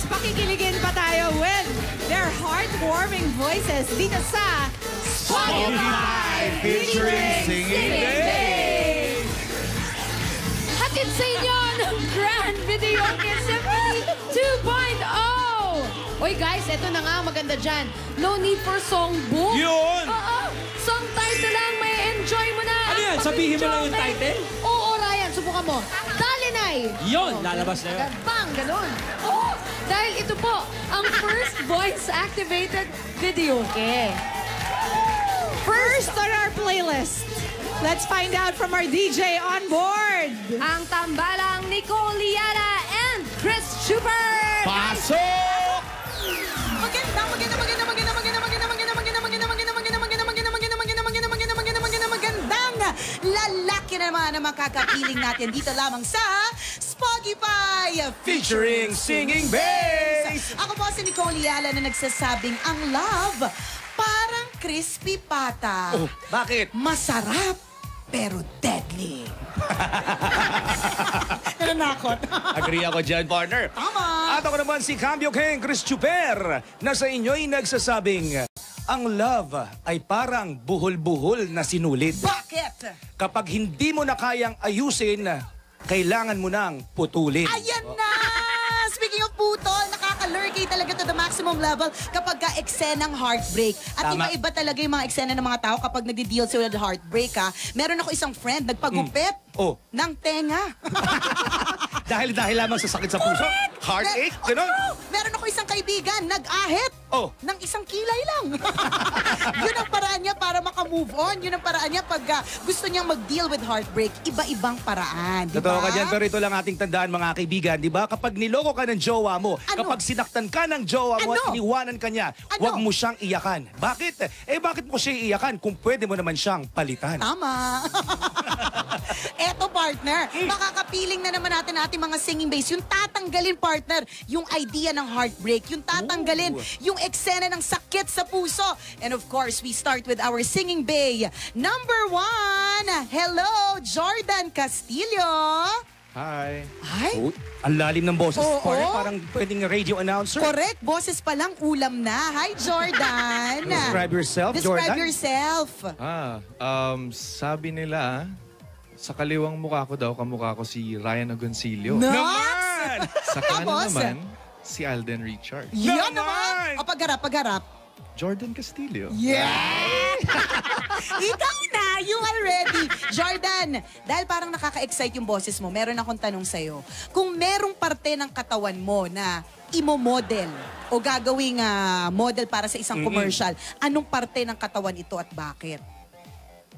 pakikiligin pa tayo with their heartwarming voices dito sa Spotify featuring Singing Babe. Hatid sa inyo ng Grand Video Symphony 2.0. Oy guys, eto na nga maganda dyan. No need for songbook. Yun! Oo, song title lang, may enjoy mo na. Ano yan? Sabihin mo lang yung title? Oo, Ryan, subukan mo. Dali, Nay. Yun, lalabas na yun. Bang, ganun. Oo, dahil ito po, ang first voice-activated video. Okay. First on our playlist. Let's find out from our DJ on board. Ang tambalang Nicole Liana and Chris Schubert. Pasok! Lalaki na naman ang makakapiling natin dito lamang sa Spotify Featuring Singing Bass. Ako po si Nicole Liala na nagsasabing ang love parang crispy pata. Oh, bakit? Masarap pero deadly. Nananakot. Agree ako dyan, partner. Tama. At ako naman si Cambio King, Chris Chuper, na sa inyo'y nagsasabing, ang love ay parang buhol-buhol na sinulit. Bakit? Kapag hindi mo na kayang ayusin, kailangan mo nang putulin. Ayan na! Speaking of putol, nakaka-lurkay talaga to the maximum level kapag ka-eksenang heartbreak. At iba-iba talaga yung mga eksena ng mga tao kapag nagdi-deal sila with heartbreak, ha? Meron ako isang friend, nagpagupit ng tenga. Dahil lamang sa sakit sa puso? Heartache? Ganon? Meron ako isang kaibigan, nag-ahit ng isang kilay lang. Yun ang paraan niya para makamove on. Yun ang paraan niya pag gusto niyang mag-deal with heartbreak. Iba-ibang paraan, di ba? Totoo ka dyan, pero ito lang ating tandaan mga kaibigan, di ba? Kapag niloko ka ng jowa mo, kapag sinaktan ka ng jowa mo at iniwanan ka niya, huwag mo siyang iyakan. Bakit? Bakit mo siya iyakan kung pwede mo naman siyang palitan? Tama. Eto, partner, makakapiling na naman natin ating mga singing bass. Yung tatanggalin, partner, yung idea ng heartbreak. Yung tatanggalin, yung eksena ng sakit sa puso. And of course, we start with our singing bay. Number 1, hello, Jordan Castillo. Hi. Ay? Ang lalim ng boses. Parang pwedeng radio announcer. Correct. Boses pa lang, ulam na. Hi, Jordan. Describe yourself, Jordan. Describe yourself. Sabi nila, sa kaliwang mukha ko daw, kamukha ko si Ryan Agoncillo. Naman! Sa kanan naman, si Alden Richards. Yan naman! O, pagharap. Jordan Castillo. Yeah! Ikaw na! You are ready! Jordan, dahil parang nakaka-excite yung boses mo, meron akong tanong sa'yo. Kung merong parte ng katawan mo na imo-model o gagawing model para sa isang commercial, anong parte ng katawan ito at bakit?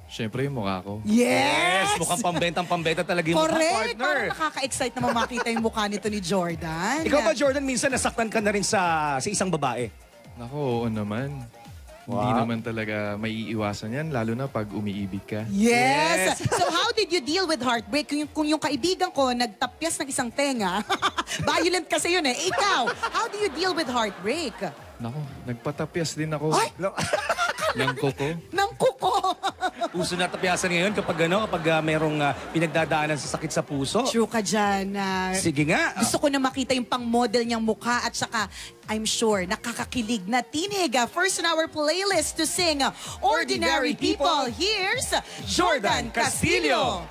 Siyempre yung mukha ko. Yes! Mukhang pambentang-pambenta talaga yung mukha, Correct! partner. Parang nakaka-excite na makita yung mukha nito ni Jordan. Ikaw ba, Jordan, minsan nasaktan ka na rin sa isang babae? Naku, oo naman. Hindi naman talaga maiiwasan yan, lalo na pag umiibig ka. Yes! So how did you deal with heartbreak? Kung yung kaibigan ko nagtapyas ng isang tenga, violent kasi yun eh. Ikaw, how do you deal with heartbreak? Naku, nagpatapyas din ako. Ay! Ng kuko. Ng kuko! Puso na tapyasan ngayon kapag merong pinagdadaanan sa sakit sa puso. True ka dyan. Sige nga. Gusto ko na makita yung pang-model niyang mukha at saka, I'm sure, nakakakilig na tinig. First on our playlist to sing Ordinary People, here's Jordan Castillo.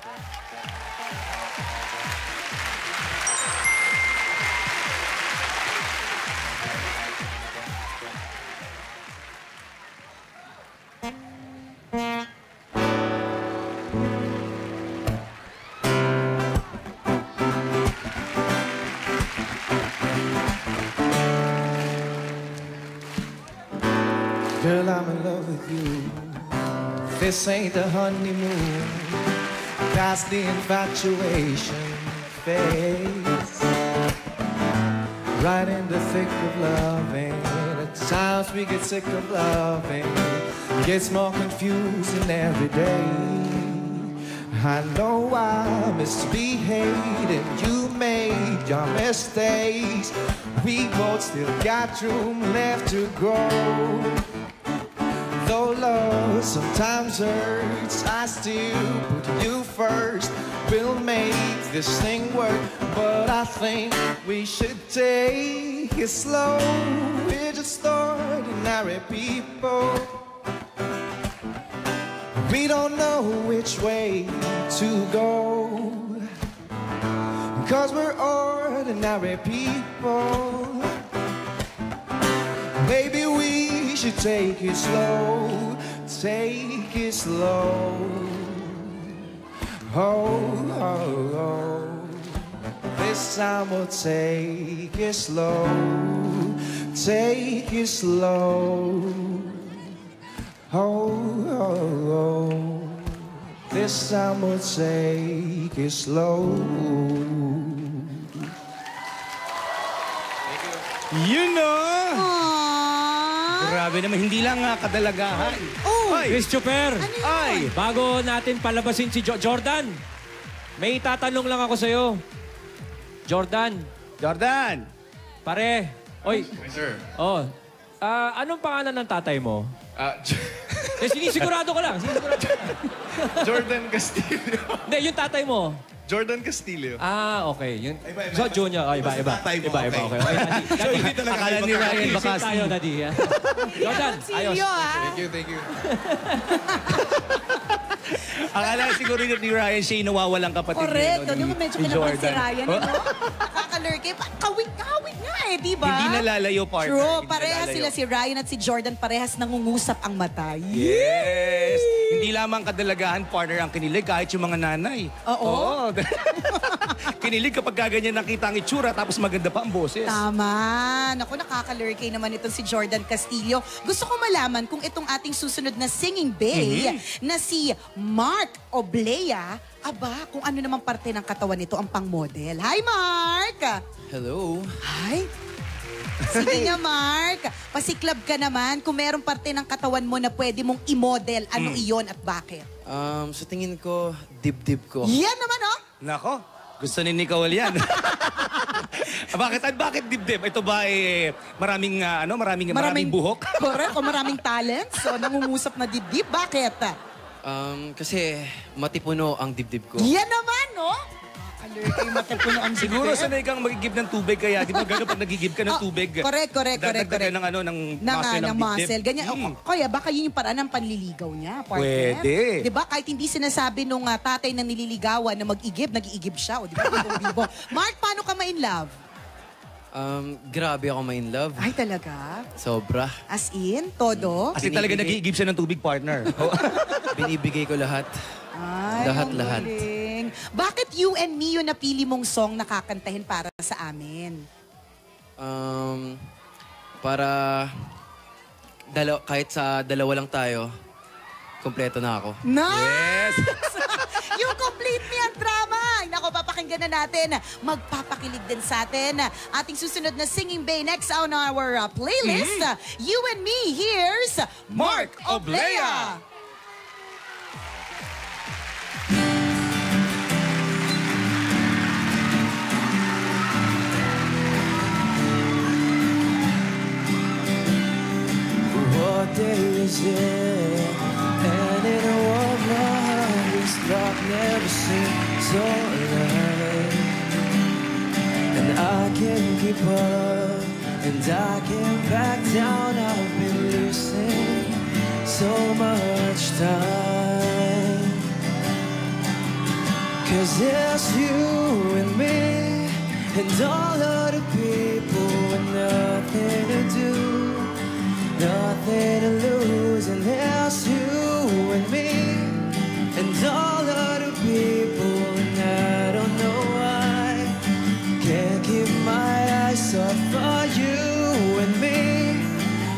Girl, I'm in love with you. This ain't the honeymoon. Past the infatuation phase. Right in the thick of loving. At times we get sick of loving. Gets more confusing every day. I know I misbehaved and you made your mistakes. We both still got room left to grow. Though love sometimes hurts, I still put you first. We'll make this thing work, but I think we should take it slow. We're just ordinary people. We don't know which way to go, 'cause we're ordinary people. Maybe we should take it slow, take it slow. Oh, oh, oh. This time we'll take it slow, take it slow. Oh, oh, oh. This time we'll take it slow. You know! Aww. Grabe naman, hindi lang kadalagahan. Oh. Ay! Christopher, Ano yun? Ay! bago natin palabasin si Jordan, may tatanong lang ako sa'yo. Jordan, Jordan! pare. Oy, Sir. oh. Anong pangalan ng tatay mo? Sinisigurado ko lang. Sinisigurado ko lang. Jordan Castillo. Hindi, yung tatay mo. Jordan Castillo. Okay. Yun. So, Junior. Iba. Okay. Daddy. Akala ni Ryan baka Same tayo, Daddy. Ha? Jordan, ayos. Silyo, ah. Thank you. Akala siguro ni Ryan siya yung nawawalang kapatid Correct. niya, no, Doon medyo ni kinabahan si Jordan. Ryan. Ano? Nakakalurke. Kawig nga eh, di ba? Hindi nalalayo, partner. True. Hindi Parehas nalalayo. sila si Ryan at si Jordan. Parehas nangungusap ang mata. Yes! Hindi lamang kadalagahan, partner, ang kinilig, kahit yung mga nanay. Oo. Kinilig kapag ganyan nakita ang itsura, tapos maganda pa ang boses. Tama. Naku, nakakalurke naman itong si Jordan Castillo. Gusto ko malaman kung itong ating susunod na singing bae na si Mark Oblea, kung ano namang parte ng katawan nito ang pang-model. Hi, Mark! Hello. Hi! Sige nga, Mark. Pasiklab ka naman. Kung merong parte ng katawan mo na pwede mong i-model, ano iyon at bakit? Sa tingin ko, dibdib ko. Yan naman, oh! Nako, gusto ni Nicole yan. Bakit dibdib? Ito ba maraming buhok? Correct. O maraming talent. So, nangungusap na dibdib. Bakit? Kasi matipuno ang dibdib ko. Yan naman, no? Alert yung matapuno ang Siguro dibdib. sanay kang magigib ng tubig, kaya di ba gano'n pag nagigib ka ng tubig? Correct. Dadagdagan ng muscle ng muscle. dibdib. Ganyan. Kaya baka yun yung paraan ng panliligaw niya, partner. Pwede. Di ba? Kahit hindi sinasabi nung tatay na nililigawan na mag-igib, nag-iigib siya. O di ba? Bibo. Mark, paano ka ma-in love? Grabe ako ma-in love. Ay, talaga? Sobra. As in? Todo? Kasi talaga nag-iigib siya ng tubig, partner. Binibigay ko lahat. Ay, Lahat. ang galing. Bakit You and Me yung napili mong song na kakantahin para sa amin? Para kahit sa dalawa lang tayo, kompleto na ako. Yes! Yung Complete Me ang drama. Nako, papakinggan na natin. Magpapakilig din sa atin. Ating susunod na singing bae next on our playlist. You and Me, here's Mark Oblea. What day is it? And in a world my heart is dark, never seemed so alive. And I can't keep up, and I can't back down. I've been losing so much time. 'Cause it's you and me, and all other people with nothing to do. Nothing to lose, and there's you and me, and all other people, and I don't know why. Can't keep my eyes off of you and me,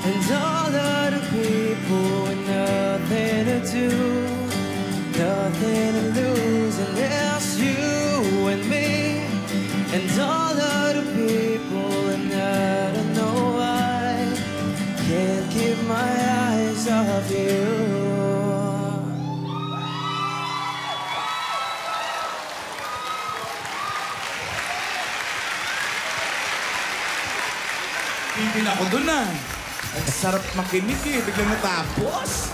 and all other people, and nothing to do, nothing to lose, and there's you and me, and all other people, and I don't know why. Can't keep my eyes off you. Pipin ako dun ah. Ang sarap makinig eh. Biglang natapos.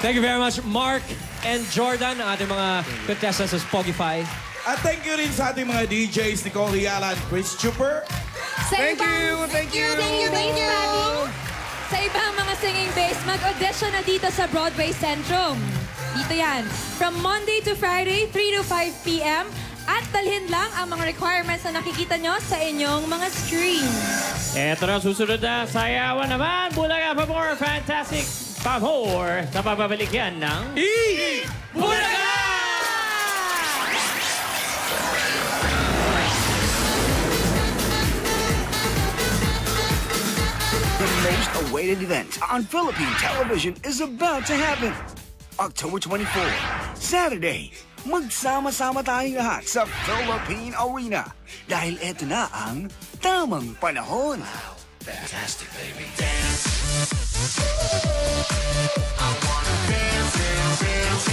Thank you very much, Mark and Jordan, ang ating mga contestants sa Spogify. At thank you rin sa ating mga DJs, Nicole Riala and Chris Chuper. Thank you. Thank you. Sa ibang mga singing bass, mag-audition na dito sa Broadway Centrum. Dito yan. From Monday to Friday, 3 to 5 p.m. At dalhin lang ang mga requirements na nakikita nyo sa inyong mga screen. Eto na susunod na sayawan naman. Bulaga pa more fantastic pa more sa pababalik yan ng Bulaga! The most awaited event on Philippine television is about to happen. October 24, Saturday. Magsama-sama tayong lahat sa Philippine Arena dahil eto na ang tamang panahon. Wow, fantastic, baby. Dance. I wanna dance, dance, dance,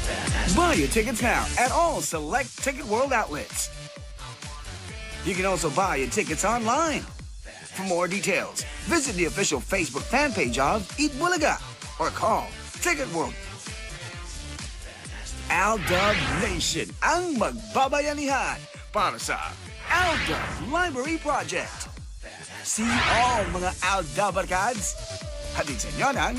dance. Buy your tickets now at all select Ticket World outlets. You can also buy your tickets online. For more details, visit the official Facebook fan page of Eat Bulaga or call Ticket World. Aldab Nation ang magbabayanihan para sa Aldab Library Project. See all mga Aldabarkads. Hatid sa inyo ng